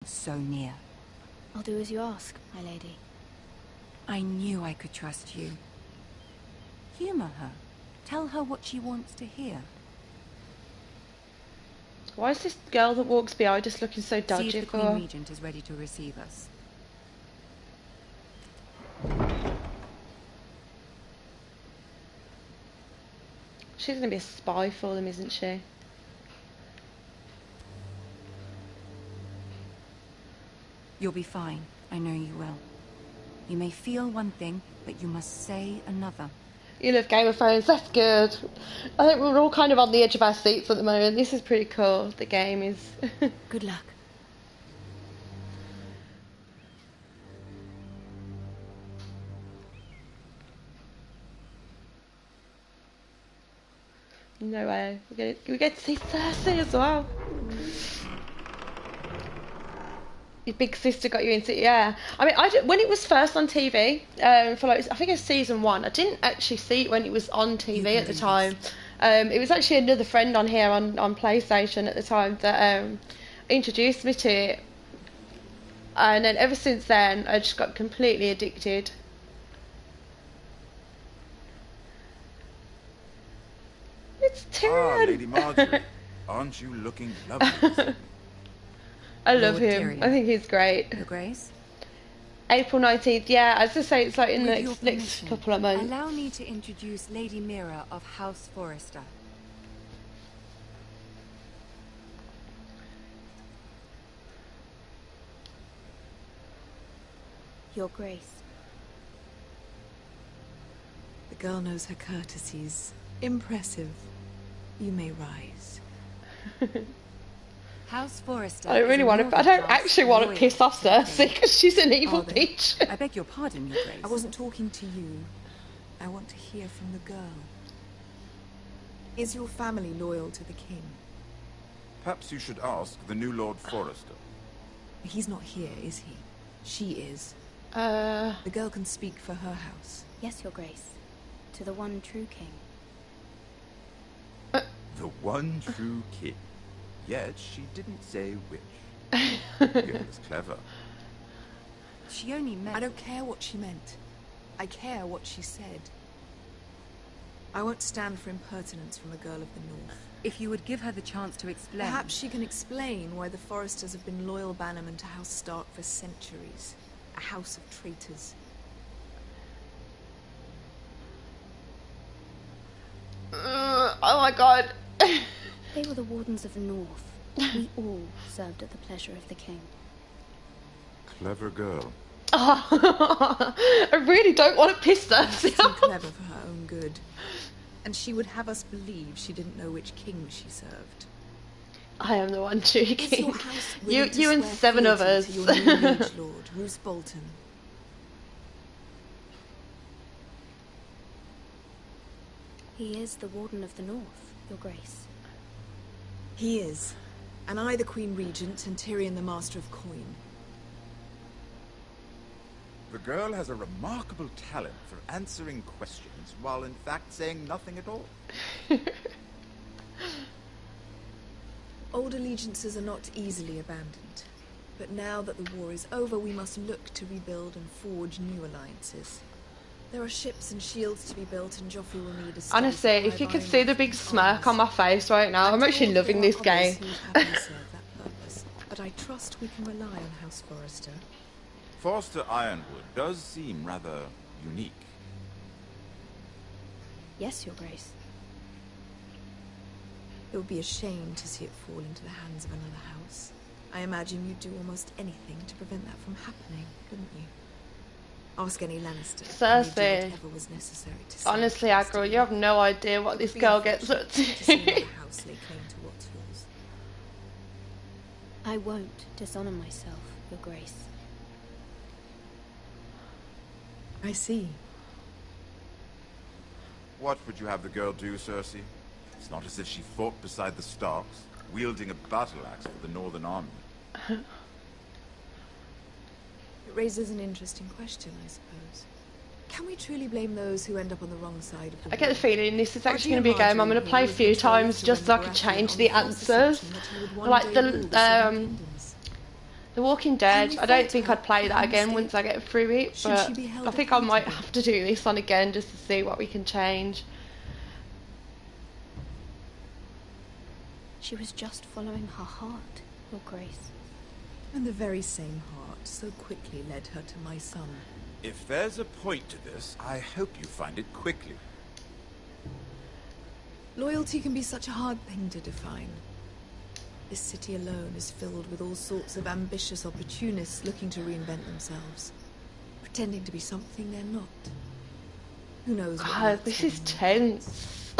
So near. I'll do as you ask, my lady. I knew I could trust you. Humor her. Tell her what she wants to hear. Why is this girl that walks behind us looking so See dodgy if the for? Queen Regent is ready to receive us. She's gonna be a spy for them, isn't she? You'll be fine. I know you will. You may feel one thing, but you must say another. You love Game of Thrones, that's good. I think we're all kind of on the edge of our seats at the moment. This is pretty cool. The game is. Good luck. No way. We get to see Cersei as well. Your big sister got you into it, yeah. I mean, when it was first on TV, for like I think it was season 1. I didn't actually see it when it was on TV at the time. It was actually another friend on here on PlayStation at the time that introduced me to it, and then ever since then I just got completely addicted. It's Tyrion. Ah, Lady Margaery, aren't you looking lovely? I love Lord him. Tyrion. I think he's great. Your Grace? April 19th, yeah, as I say, it's like in the With your next permission, couple of months. allow me to introduce Lady Mira of House Forrester. Your Grace. The girl knows her courtesies. Impressive. You may rise. House Forrester. I don't really want to. I don't actually want to piss off Cersei because she's an evil Are they? bitch. I beg your pardon, Your Grace. I wasn't talking to you. I want to hear from the girl. Is your family loyal to the king? Perhaps you should ask the new Lord Forrester. He's not here, is he? She is. Uh, The girl can speak for her house. Yes, Your Grace. To the one true king. The one true king. Yet she didn't say which. Yes, clever. She only meant... I don't care what she meant. I care what she said. I won't stand for impertinence from a girl of the North. If you would give her the chance to explain... Perhaps she can explain why the Forresters have been loyal bannermen to House Stark for centuries. A house of traitors. oh my god. They were the Wardens of the North. We all served at the pleasure of the king. Clever girl. Oh, I really don't want to piss She's too Cersei off. clever for her own good. And she would have us believe she didn't know which king she served. I am the one true Is king. your house willing to You and swear 7 fealty others. to your new liege lord, Roose Bolton? He is the Warden of the North, Your Grace. He is. And I the Queen Regent, and Tyrion the Master of Coin. The girl has a remarkable talent for answering questions while in fact saying nothing at all. Old allegiances are not easily abandoned. But now that the war is over, we must look to rebuild and forge new alliances. There are ships and shields to be built, and Joffrey will need a steady Honestly, if supply you of could iron see the for big his smirk armies. on my face right now, I'm actually told loving there this are game. others who happily serve that purpose, but I trust we can rely on House Forrester. Forster Ironwood does seem rather unique. Yes, Your Grace. It would be a shame to see it fall into the hands of another house. I imagine you'd do almost anything to prevent that from happening, couldn't you? Ask any Lannister. and they'd do Cersei. whatever was necessary to save Honestly, House Agro, Stark. you have no idea what this Be girl gets up unfortunate to see to. another house lay claim to what's yours. I won't dishonor myself, Your Grace. I see. What would you have the girl do, Cersei? It's not as if she fought beside the Starks, wielding a battle axe for the Northern Army. It raises an interesting question, I suppose. Can we truly blame those who end up on the wrong side of the I get the war? feeling this is Our actually dear going to be a game I'm going to Marjorie play a was few betrothed times to just so I Rhaenyra can Baratheon change on the false answers. assumption that he would one Like day the rule the Seven Kingdoms. The Walking Dead, Henry I don't fought think her, I'd play made that a again mistake. once I get through it, Should but she be held I think I might accountable? have to do this one again just to see what we can change. She was just following her heart, Your Grace. And the very same heart so quickly led her to my son. If there's a point to this, I hope you find it quickly. Loyalty can be such a hard thing to define. This city alone is filled with all sorts of ambitious opportunists looking to reinvent themselves, pretending to be something they're not. Who knows what God, lurks this is within their tense.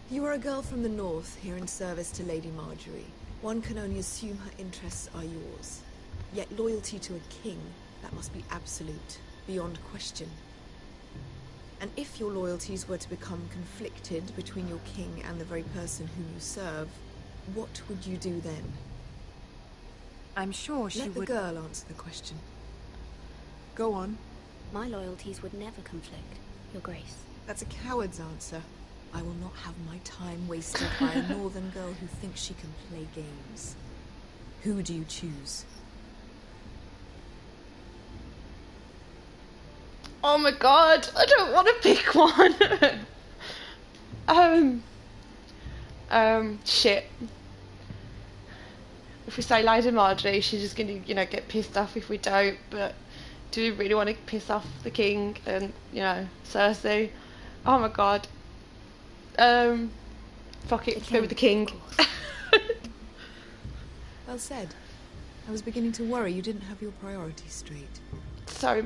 You are a girl from the north, here in service to Lady Marjorie. One can only assume her interests are yours. Yet loyalty to a king, that must be absolute, beyond question. And if your loyalties were to become conflicted between your king and the very person whom you serve, what would you do then? I'm sure she Let the would... girl answer the question. Go on. My loyalties would never conflict, Your Grace. That's a coward's answer. I will not have my time wasted by a northern girl who thinks she can play games. Who do you choose? Oh my god, I don't want to pick one. Shit. If we say Lady Marjorie, she's just gonna, you know, get pissed off if we don't, but do we really want to piss off the king and, you know, Cersei? Oh my god. Fuck it, let's go with the king. Well said. I was beginning to worry you didn't have your priorities straight. Sorry,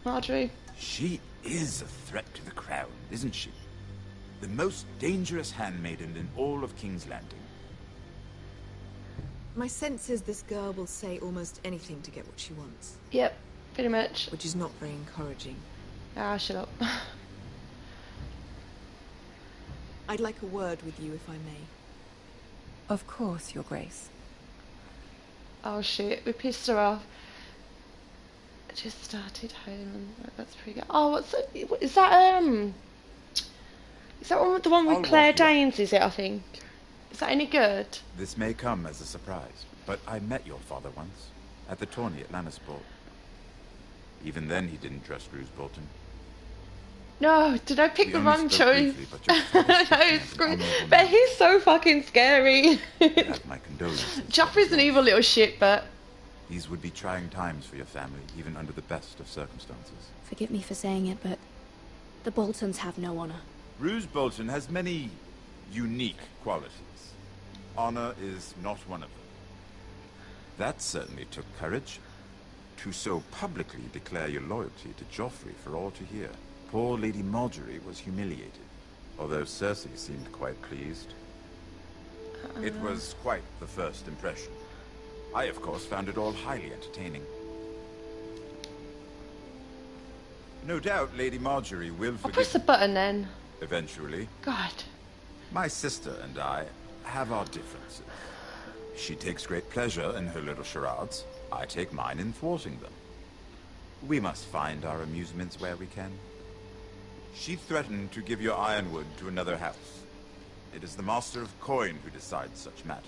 Marjorie. She is a threat to the crown, isn't she? The most dangerous handmaiden in all of King's Landing. My sense is this girl will say almost anything to get what she wants, Yep, pretty much. which is not very encouraging. Ah, shut up. I'd like a word with you, if I may. Of course, Your Grace. Oh shit, we pissed her off. I just started home. That's pretty good. Oh, what's that? Is that one with the one with I'll Claire walk you up. Danes? Is it? I think. Is that any good? This may come as a surprise, but I met your father once, at the tourney at Lannisport. Even then he didn't trust Roose Bolton. No, did I pick We the only wrong spoke choice? briefly, but your father struck me No, as an screw. honourable But man. he's so fucking scary. You have my condolences. Joffrey's an evil little shit, but These would be trying times for your family, even under the best of circumstances. Forgive me for saying it, but the Boltons have no honor. Roose Bolton has many unique qualities. Honor is not one of them. That certainly took courage. To so publicly declare your loyalty to Joffrey for all to hear. Poor Lady Marjorie was humiliated, although Cersei seemed quite pleased. It was quite the first impression. I, of course, found it all highly entertaining. No doubt Lady Marjorie will I'll press the forgive button then. eventually. God. My sister and I have our differences. She takes great pleasure in her little charades. I take mine in thwarting them. We must find our amusements where we can. She threatened to give your ironwood to another house. It is the Master of Coin who decides such matters.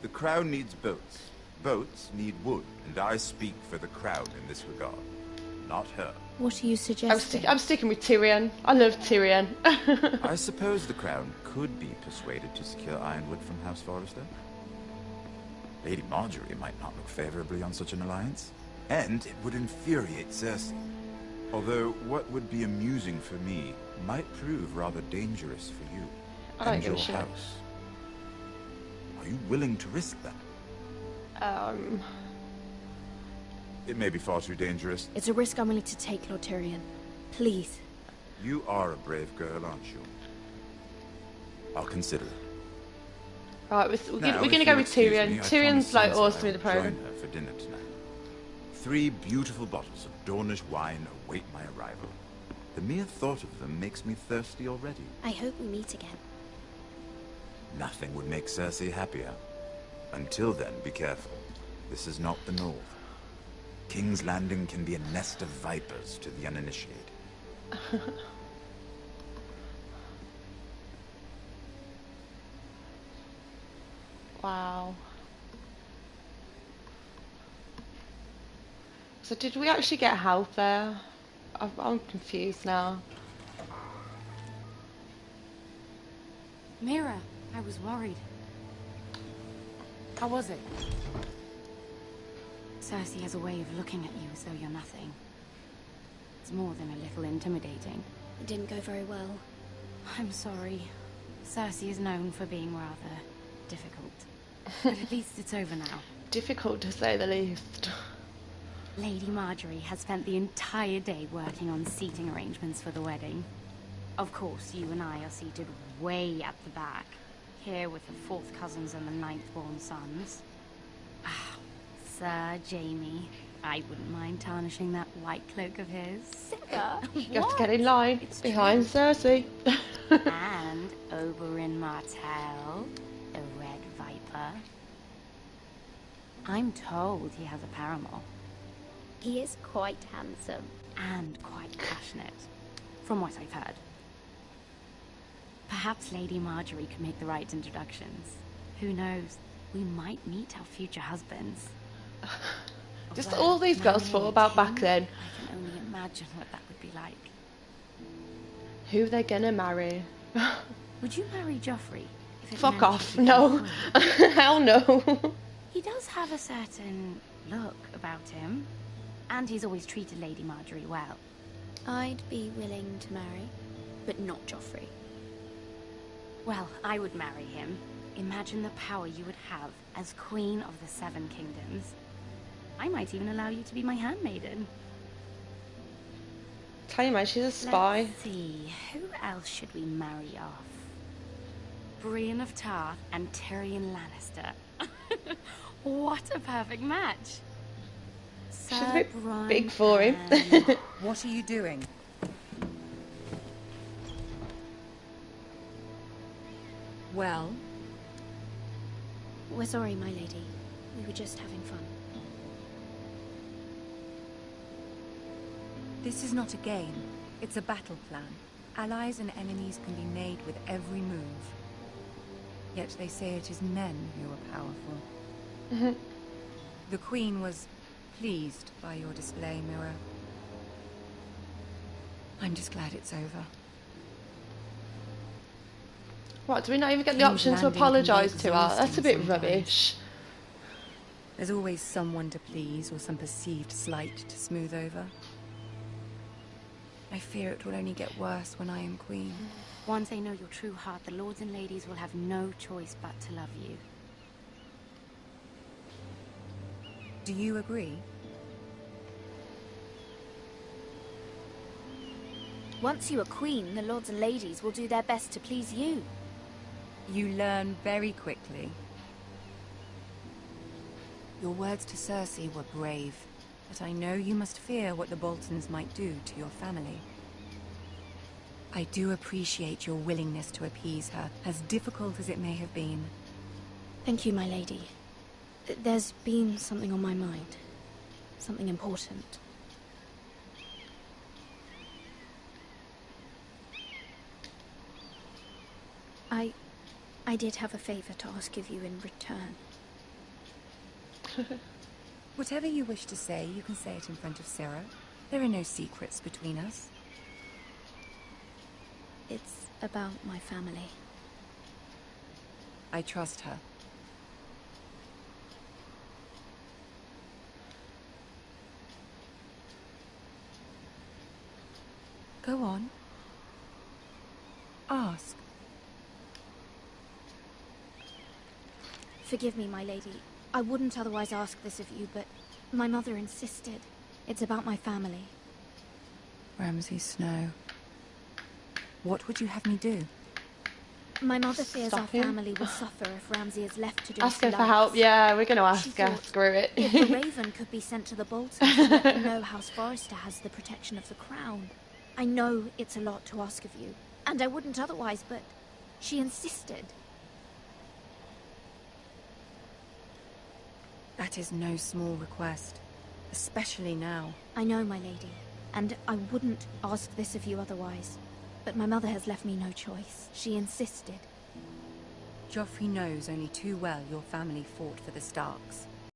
The Crown needs boats. Boats need wood, and I speak for the Crown in this regard, not her. What are you suggesting? I'm sticking with Tyrion. I love Tyrion. I suppose the Crown could be persuaded to secure ironwood from House Forrester. Lady Marjorie might not look favorably on such an alliance, and it would infuriate Cersei. Although what would be amusing for me might prove rather dangerous for you I don't and give a your shit. house. Are you willing to risk that? It may be far too dangerous. It's a risk I'm willing to take, Lord Tyrion. Please. You are a brave girl, aren't you? I'll consider it. Right, we're Now, gonna if go you'll with excuse Tyrion. me, I Tyrion's promised like Sansa awesome I in the would program. join her for dinner tonight. 3 beautiful bottles of Dornish wine await my arrival. The mere thought of them makes me thirsty already. I hope we meet again. Nothing would make Cersei happier. Until then, be careful. This is not the North. King's Landing can be a nest of vipers to the uninitiated. Wow. So did we actually get help there? I'm confused now. Mira, I was worried. How was it? Cersei has a way of looking at you as though you're nothing. It's more than a little intimidating. It didn't go very well. I'm sorry. Cersei is known for being rather difficult. But at least it's over now. Difficult to say the least. Lady Marjorie has spent the entire day working on seating arrangements for the wedding. Of course, you and I are seated way at the back, here with the 4th cousins and the 9th-born sons. Ah, Sir Jaime, I wouldn't mind tarnishing that white cloak of his. Sarah, You have to get in line It's behind Cersei. And Oberyn Martell, the Red Viper. I'm told he has a paramour. he is quite handsome. And quite passionate, from what I've heard. Perhaps Lady Marjorie could make the right introductions. Who knows? We might meet our future husbands. Just Although, all these girls marrying thought a about king, back then. I can only imagine what that would be like. Who they gonna marry? Would you marry Joffrey? If it Fuck meant off. you No. became queen? Hell no. He does have a certain look about him. And he's always treated Lady Marjorie well. I'd be willing to marry, but not Joffrey. Well, I would marry him. Imagine the power you would have as Queen of the Seven Kingdoms. I might even allow you to be my handmaiden. Tell you, man, she's a spy. Let's see, who else should we marry off? Brienne of Tarth and Tyrion Lannister. What a perfect match. She's a bit Bronn big for him. and- What are you doing? Well, We're sorry, my lady. We were just having fun. this is not a game. It's a battle plan. Allies and enemies can be made with every move. Yet they say it is men who are powerful. The Queen was pleased by your display, Mira. I'm just glad it's over. What, do we not even get the King's option to Landing can be apologise to her? That's a bit exhausting rubbish. There's always someone to please or some perceived slight to smooth over. I fear it will only get worse when I am Queen. Once they know your true heart, the lords and ladies will have no choice but to love you. Do you agree? Once you are queen, the lords and ladies will do their best to please you. You learn very quickly. Your words to Cersei were brave, but I know you must fear what the Boltons might do to your family. I do appreciate your willingness to appease her, as difficult as it may have been. Thank you, my lady. There's been something on my mind. Something important. I did have a favor to ask of you in return. Whatever you wish to say, you can say it in front of Sarah. There are no secrets between us. It's about my family. I trust her. Go on. Ask. Forgive me, my lady. I wouldn't otherwise ask this of you, but my mother insisted. It's about my family. Ramsay Snow. What would you have me do? My mother fears Stop our him? family will suffer if Ramsay is left to do Ask her for slugs. help. Yeah, we're going to She ask her. thought, Screw it. If the Raven could be sent to the Boltons to let them know House Forrester has the protection of the crown. I know it's a lot to ask of you, and I wouldn't otherwise, but she insisted. That is no small request, especially now. I know, my lady, and I wouldn't ask this of you otherwise. But my mother has left me no choice. She insisted. Joffrey knows only too well your family fought for the Starks.